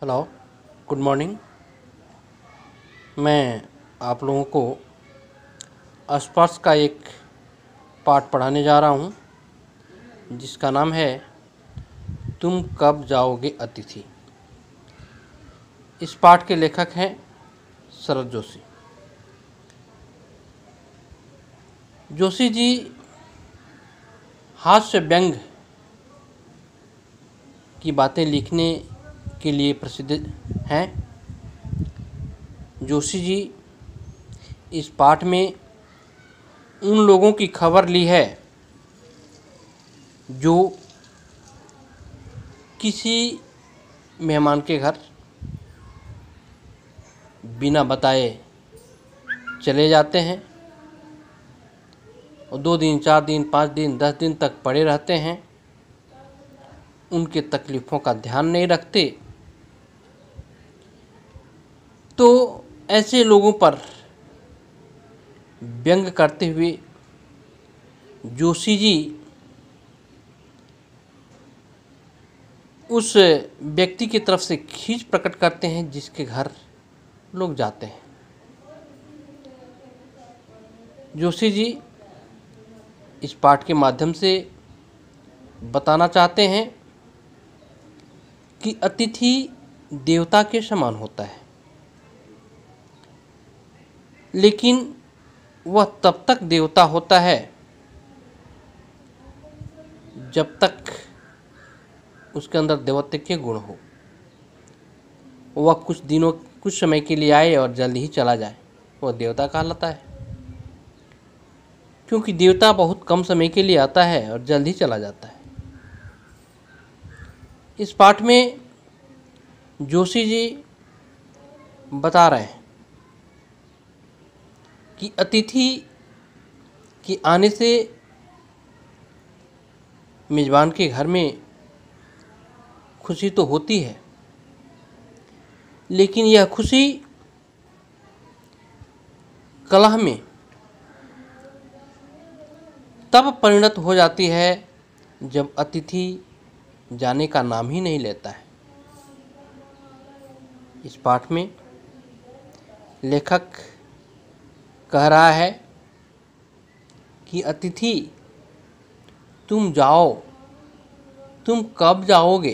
Hello, good morning. मैं आप लोगों को स्पर्श का एक पाठ पढ़ाने जा रहा हूँ जिसका नाम है तुम कब जाओगे अतिथि। इस पाठ के लेखक हैं शरद जोशी। जोशी जी हास्य व्यंग की बातें लिखने के लिए प्रसिद्ध हैं। जोशी जी इस पाठ में उन लोगों की खबर ली है जो किसी मेहमान के घर बिना बताए चले जाते हैं और 2 दिन, 4 दिन, 5 दिन, 10 दिन तक पड़े रहते हैं, उनके तकलीफ़ों का ध्यान नहीं रखते। तो ऐसे लोगों पर व्यंग करते हुए जोशी जी उस व्यक्ति की तरफ से खींच प्रकट करते हैं जिसके घर लोग जाते हैं। जोशी जी इस पाठ के माध्यम से बताना चाहते हैं कि अतिथि देवता के समान होता है, लेकिन वह तब तक देवता होता है जब तक उसके अंदर देवत्व के गुण हो। वह कुछ समय के लिए आए और जल्द ही चला जाए, वह देवता कहलाता है। क्योंकि देवता बहुत कम समय के लिए आता है और जल्द ही चला जाता है। इस पाठ में जोशी जी बता रहे हैं कि अतिथि के आने से मेज़बान के घर में खुशी तो होती है, लेकिन यह खुशी कलह में तब परिणत हो जाती है जब अतिथि जाने का नाम ही नहीं लेता है। इस पाठ में लेखक कह रहा है कि अतिथि तुम जाओ, तुम कब जाओगे?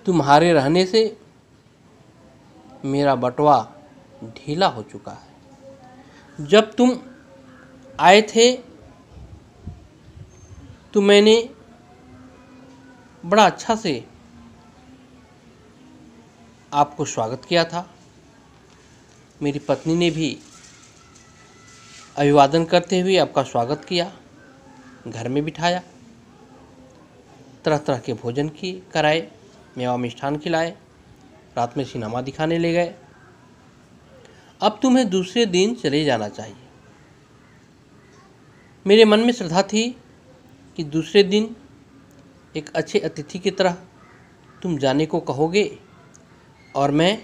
तुम्हारे रहने से मेरा बटवा ढीला हो चुका है। जब तुम आए थे तो मैंने बड़ा अच्छा से आपको स्वागत किया था। मेरी पत्नी ने भी अभिवादन करते हुए आपका स्वागत किया, घर में बिठाया, तरह तरह के भोजन कराए, मेवा मिष्ठान खिलाए, रात में सिनेमा दिखाने ले गए। अब तुम्हें दूसरे दिन चले जाना चाहिए। मेरे मन में श्रद्धा थी कि दूसरे दिन एक अच्छे अतिथि की तरह तुम जाने को कहोगे और मैं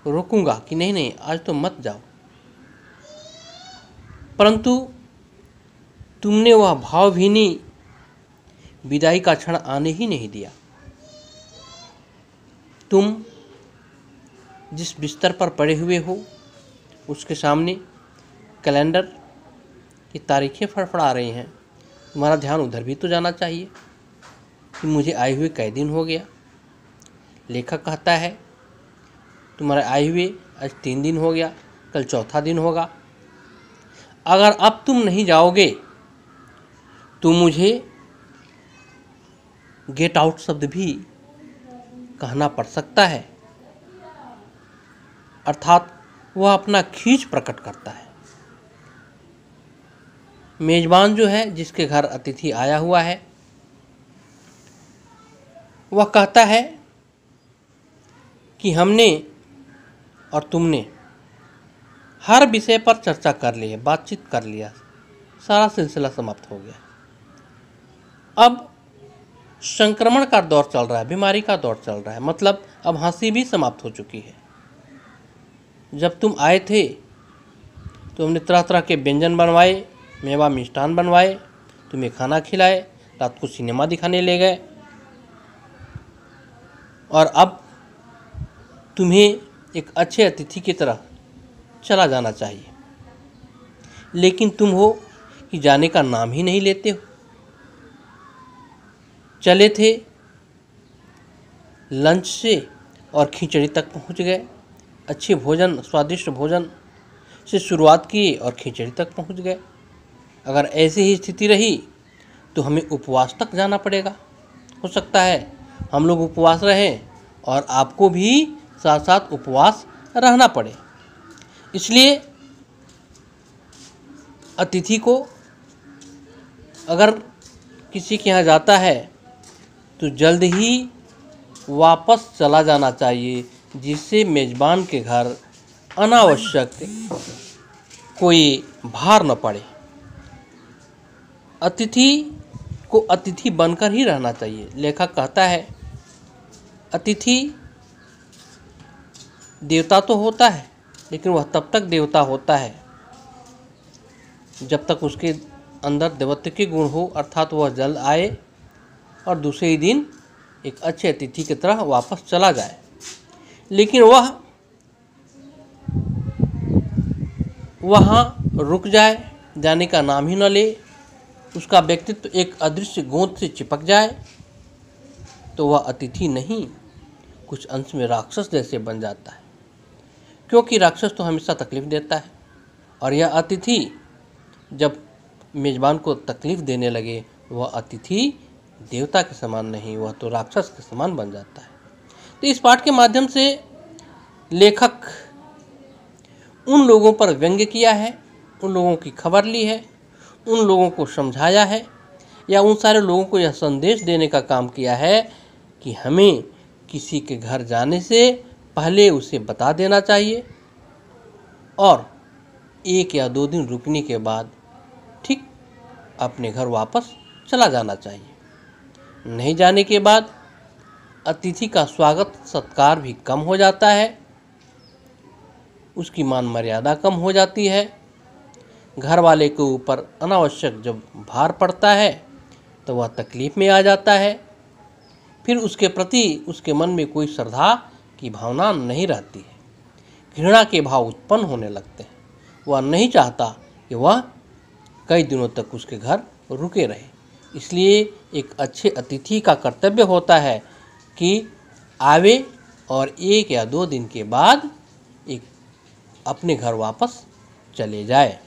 रोकूंगा कि नहीं नहीं आज तो मत जाओ, परंतु तुमने वह भावभीनी विदाई का क्षण आने ही नहीं दिया। तुम जिस बिस्तर पर पड़े हुए हो उसके सामने कैलेंडर की तारीखें फड़फड़ा रही हैं। तुम्हारा ध्यान उधर भी तो जाना चाहिए कि मुझे आए हुए कई दिन हो गया। लेखक कहता है तुम्हारे आए हुए आज 3 दिन हो गया, कल चौथा दिन होगा। अगर अब तुम नहीं जाओगे तो मुझे गेट आउट शब्द भी कहना पड़ सकता है। अर्थात वह अपना खींच प्रकट करता है। मेजबान जो है, जिसके घर अतिथि आया हुआ है, वह कहता है कि हमने और तुमने हर विषय पर चर्चा कर ली है, बातचीत कर लिया, सारा सिलसिला समाप्त हो गया। अब संक्रमण का दौर चल रहा है, बीमारी का दौर चल रहा है, मतलब अब हंसी भी समाप्त हो चुकी है। जब तुम आए थे तो हमने तरह तरह के व्यंजन बनवाए, मेवा मिष्ठान बनवाए, तुम्हें खाना खिलाए, रात को सिनेमा दिखाने ले गए, और अब तुम्हें एक अच्छे अतिथि की तरह चला जाना चाहिए, लेकिन तुम हो कि जाने का नाम ही नहीं लेते हो। चले थे लंच से और खिचड़ी तक पहुंच गए। अच्छे भोजन, स्वादिष्ट भोजन से शुरुआत किए और खिचड़ी तक पहुंच गए। अगर ऐसी ही स्थिति रही तो हमें उपवास तक जाना पड़ेगा। हो सकता है हम लोग उपवास रहें और आपको भी साथ साथ उपवास रहना पड़े। इसलिए अतिथि को अगर किसी के यहाँ जाता है तो जल्द ही वापस चला जाना चाहिए, जिससे मेज़बान के घर अनावश्यक कोई भार न पड़े। अतिथि को अतिथि बनकर ही रहना चाहिए। लेखक कहता है, अतिथि देवता तो होता है, लेकिन वह तब तक देवता होता है जब तक उसके अंदर देवत्व के गुण हो, अर्थात वह जल्द आए और दूसरे ही दिन एक अच्छे अतिथि की तरह वापस चला जाए। लेकिन वह वहाँ रुक जाए, जाने का नाम ही न ले, उसका व्यक्तित्व एक अदृश्य गोंद से चिपक जाए, तो वह अतिथि नहीं, कुछ अंश में राक्षस जैसे बन जाता है। क्योंकि राक्षस तो हमेशा तकलीफ देता है, और यह अतिथि जब मेज़बान को तकलीफ देने लगे, वह अतिथि देवता के समान नहीं, वह तो राक्षस के समान बन जाता है। तो इस पाठ के माध्यम से लेखक उन लोगों पर व्यंग्य किया है, उन लोगों की खबर ली है, उन लोगों को समझाया है, या उन सारे लोगों को यह संदेश देने का काम किया है कि हमें किसी के घर जाने से पहले उसे बता देना चाहिए और 1 या 2 दिन रुकने के बाद ठीक अपने घर वापस चला जाना चाहिए। नहीं जाने के बाद अतिथि का स्वागत सत्कार भी कम हो जाता है, उसकी मान मर्यादा कम हो जाती है। घर वाले के ऊपर अनावश्यक जब भार पड़ता है तो वह तकलीफ में आ जाता है। फिर उसके प्रति उसके मन में कोई श्रद्धा की भावना नहीं रहती है, घृणा के भाव उत्पन्न होने लगते हैं। वह नहीं चाहता कि वह कई दिनों तक उसके घर रुके रहे। इसलिए एक अच्छे अतिथि का कर्तव्य होता है कि आवे और 1 या 2 दिन के बाद एक अपने घर वापस चले जाए।